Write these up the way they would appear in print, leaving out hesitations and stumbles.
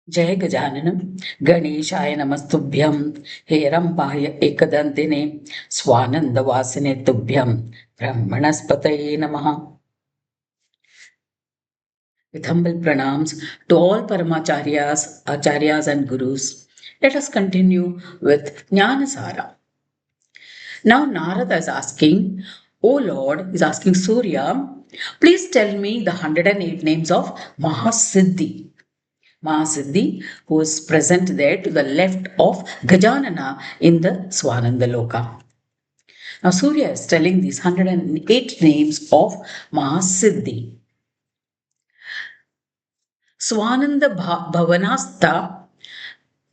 जय गजाननं गणेशाय नमस्तुभ्यं हेरम्बाय एकदन्तिने स्वानन्दवासिने तुभ्यं ब्रह्मणस्पतये नमः. With humble pranams to all Paramacharyas, and Gurus, let us continue with Jnanasara. Now Narada is asking, O Lord, is asking Surya, please tell me the 108 names of Mahasiddhi. Mahasiddhi, who is present there to the left of Gajanana in the Swananda Loka. Now Surya is telling these 108 names of Mahasiddhi. Swananda Bhavanastha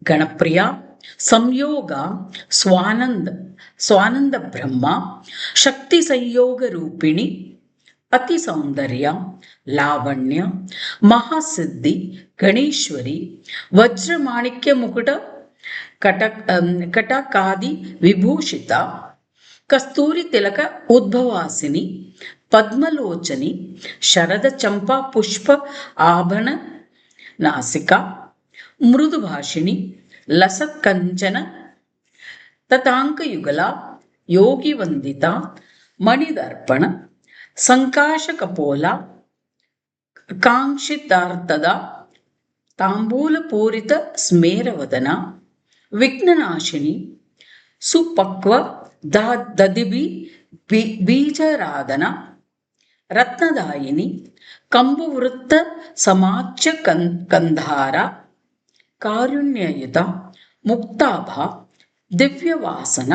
Ganapriya Samyoga Swananda Brahma Shakti Sanyoga Rupini ಅತಿ ಸೌಂದರ್ಯ ಲಾವಣ್ಯ ಮಹಾಸಿದ್ಧಿ ಗಣೇಶ್ವರಿ ವಜ್ರಮಾಣಿಕ್ಯ ಮುಕುಟ ಕಟಕಾದಿ ವಿಭೂಷಿತ ಕಸ್ತೂರಿ ತಿಲಕ ಉದ್ಭವಾಸಿನಿ ಪದ್ಮಲೋಚನಿ ಶರದ ಚಂಪಾ ಪುಷ್ಪ ಆಭರಣ ನಾಸಿಕ ಮೃದುಭಾಷಿಣಿ ಲಸತ್ಕಂಚನ ತತಾಂಕಯುಗಲ ಯೋಗಿ ವಂದಿತ ಮಣಿದರ್ಪಣ ಸಂಕಾಶ ಕಪೋಲ ಕಾಂಕ್ಷಿತಾರ್ಥದ ತಾಂಬೂಲಪೂರಿತ ಸ್ಮೇರವದನ ವಿಘ್ನನಾಶಿನಿ ಸುಪಕ್ವ ದದಿಬಿ ಬೀಜರಾಧನ ರತ್ನದಾಯಿನಿ ಕಂಬುವೃತ್ತ ಸಮಾಚ್ಯ ಕಂಧಾರ ಕಾರುಣ್ಯಯುತ ಮುಕ್ತಾಭ ದಿವ್ಯವಾಸನ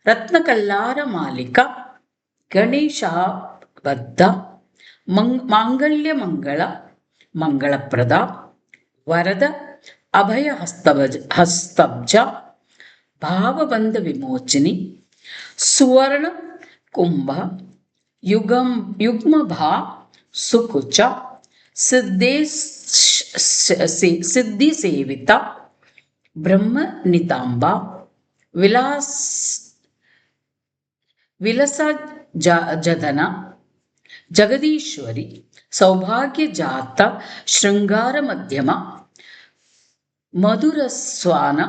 ರತ್ನಕಲ್ಲಾರ ಮಾಲಿಕ ಗಣೇಶ ಬದ್ಧ ಮಾಂಗಲ್ಯ ಮಂಗಳಪ್ರದ ವರದ ಅಭಯ ಹಸ್ತಬ್ಜ ಭಾವಬಂಧ ವಿಮೋಚಿನಿ ಸುವರ್ಣ ಕುಂಭ ಯುಗ್ಮಭಾ ಸುಕುಚ ಸಿದ್ಧಿ ಸೇವಿತ ಬ್ರಹ್ಮ ನಿತಾಂಬ ವಿಲಸ ಜದನ ಜಗದೀಶ್ವರಿ ಸೌಭಾಗ್ಯ ಜಾತ ಶೃಂಗಾರ ಮಧ್ಯಮ ಮಧುರ ಸ್ವಾನ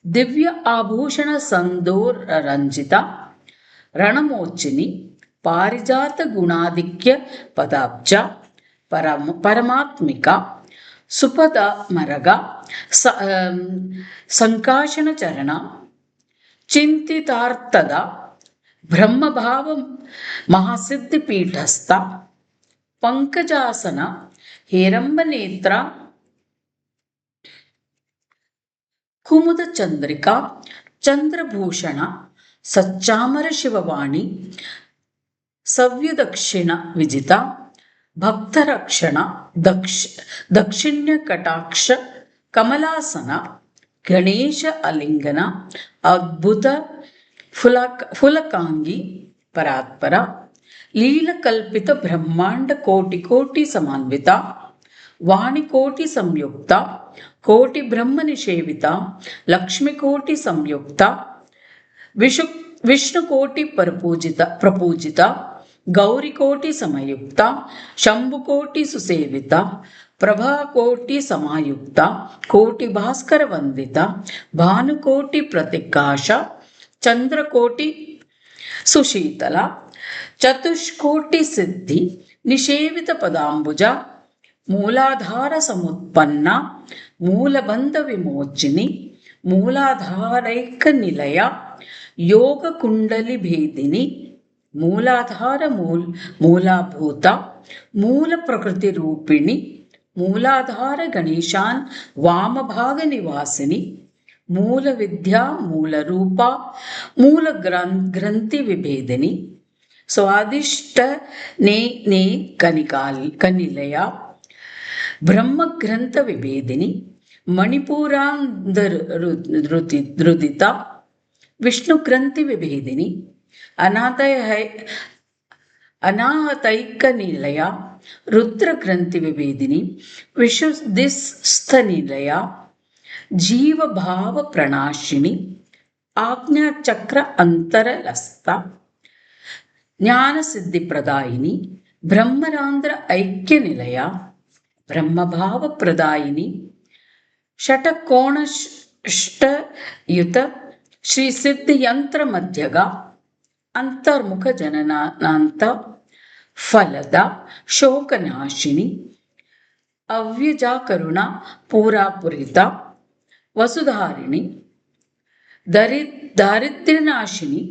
ದಿವ್ಯ ಆಭೂಷಣ ಸಂದೋರ ರಂಜಿತ ರಣಮೋಚಿನಿ ಪಾರಿಜಾತ ಗುಣಾಧಿಕ್ಯ ಪದಾಬ್ಜ ಪರಮಾತ್ಮಿಕ ಸುಪದ ಮರಗ ಸಂಕಾಶನ ಚರಣ ಚಿಂತಿತಾರ್ಥದ ಬ್ರಹ್ಮಭಾವ ಮಹಾಸಿದ್ಧಿ ಪೀಠಸ್ಥ ಪಂಕಜಾಸನ ಹೇರಂಬನೇತ್ರ ಕುಮುದ ಚಂದ್ರಿಕಾ ಚಂದ್ರಭೂಷಣ ಸಚ್ಚಾಮರ ಶಿವವಾಣಿ ಸವ್ಯದಕ್ಷಿಣ ವಿಜಿತ ಭಕ್ತರಕ್ಷಣ ದಕ್ಷಿಣ್ಯ ಕಟಾಕ್ಷ ಕಮಲಾಸನ ಗಣೇಶ ಅಲಿಂಗನ ಅದ್ಭುತ ಫುಲಕಾಂಗಿ ಪರಾತ್ಪರ ಲೀಲಕಲ್ಪಿತ ಬ್ರಹ್ಮಾಂಡ ಕೋಟಿ ಸಮಾನ್ವಿತ ವಾಣಿಕೋಟಿ ಸಂಯುಕ್ತ ಕೋಟಿ ಬ್ರಹ್ಮ ನಿಷೇವಿತ ಲಕ್ಷ್ಮಿಕೋಟಿ ಸಂಯುಕ್ತ ವಿಷ್ಣುಕೋಟಿ ಪ್ರಪೂಜಿತ ಗೌರಿಕೋಟಿ ಸಮಯುಕ್ತ ಶಂಭುಕೋಟಿ ಸುಸೇವಿತ ಪ್ರಭಾಕೋಟಿ ಸಮಾಯುಕ್ತ ಕೋಟಿ ಭಾಸ್ಕರ ವಂದಿತ ಭಾನುಕೋಟಿ ಪ್ರತಿಕಾಶ ಚಂದ್ರಕೋಟಿ ಸುಶೀತಲ ಚತುಷ್ಕೋಟಿ ಸಿದ್ಧಿ ನಿಷೇವಿತ ಪದಾಂಬುಜ ಮೂಲಾಧಾರ ಸಮುತ್ಪನ್ನ ಮೂಲಬಂಧ ವಿಮೋಚಿನಿ ಮೂಲಾಧಾರೈಕ ನಿಲಯ ಯೋಗ ಕುಂಡಲಿ ಭೇದಿನಿ ಮೂಲಾಧಾರ ಮೂಲಭೂತ ಮೂಲ ಪ್ರಕೃತಿ ರೂಪಿಣಿ ಮೂಲಾಧಾರ ಗಣೇಶಾನ್ ವಾಮಭಾಗ ನಿವಾಸಿನಿ ಮೂಲ ವಿದ್ಯಾ ಮೂಲ ರೂಪ ಮೂಲ ಗ್ರಂಥಿ ವಿಭೇದಿನಿ ಸ್ವಾದಿಷ್ಟ ನೇ ಕನಿಲಯ ಬ್ರಹ್ಮಗ್ರಂಥ ವಿಭೇದಿನಿ ಮಣಿಪೂರಾಂಧೃದಿತ ವಿಷ್ಣು ಗ್ರಂಥಿ ವಿಭೇದಿನಿ ಅನಾಹತೈಕ ನಿಲಯ ರುದ್ರ ಗ್ರಂಥಿ ವಿಭೇದಿನಿ ವಿಶುದ್ಧಿಸ್ಥ ನಿಲಯ ಜೀವ ಭಾವ ಪ್ರಣಾಶಿನಿ ಆಜ್ಞಾಚಕ್ರ ಅಂತರಲಸ್ತ ಜ್ಞಾನ ಸಿದ್ಧಿ ಪ್ರದಾಯಿನಿ ಬ್ರಹ್ಮರಾಂಧ್ರ ಐಕ್ಯ ನಿಲಯ ಬ್ರಹ್ಮಭಾವ ಪ್ರದಾಯಿನಿ ಷಟಕೋಣಷ್ಟಯುತ ಶ್ರೀ ಸಿದ್ಧಿಯಂತ್ರ ಮಧ್ಯಗ ಅಂತರ್ಮುಖ ಜನನಾಂತ ಫಲದ ಶೋಕನಾಶಿನಿ ಅವ್ಯಜಾಕರುಣ ಪೂರಾಪುರಿತ ವಸುಧಾರಿಣಿ ದಾರಿದ್ರ್ಯನಾಶಿನಿ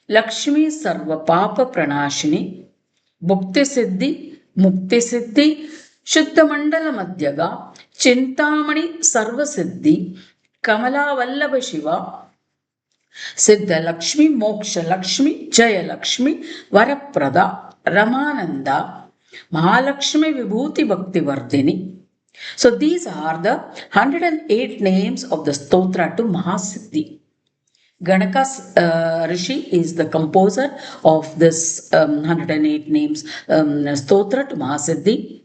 ಲಕ್ಷ್ಮೀ ಸರ್ವ ಪಾಪ ಪ್ರಣಾಶಿನಿ ಭುಕ್ತಿಸಿದ್ಧಿ ಮುಕ್ತಿಸಿದ್ಧಿ ಶುದ್ಧ ಮಂಡಲ ಮಧ್ಯಗ Chintamani ಸರ್ವಸಿದ್ಧಿ ಕಮಲಾವಲ್ಲಭ Shiva ಸಿದ್ಧಲಕ್ಷ್ಮಿ ಮೋಕ್ಷಲಕ್ಷ್ಮಿ Jayalakshmi ವರಪ್ರದ Ramananda Mahalakshmi Vibhuti Bhakti Vardhini. So these are the 108 names of the stotra to Mahasiddhi. Ganaka Rishi is the composer of this 108 names stotra to Mahasiddhi.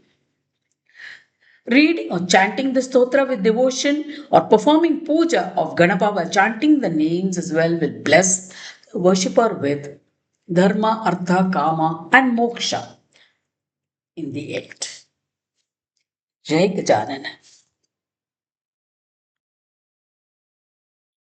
Reading or chanting the stotra with devotion or performing puja of Ganapa while chanting the names as well will bless the worshipper with dharma, artha, kama and moksha in the end. Jai Gajanana.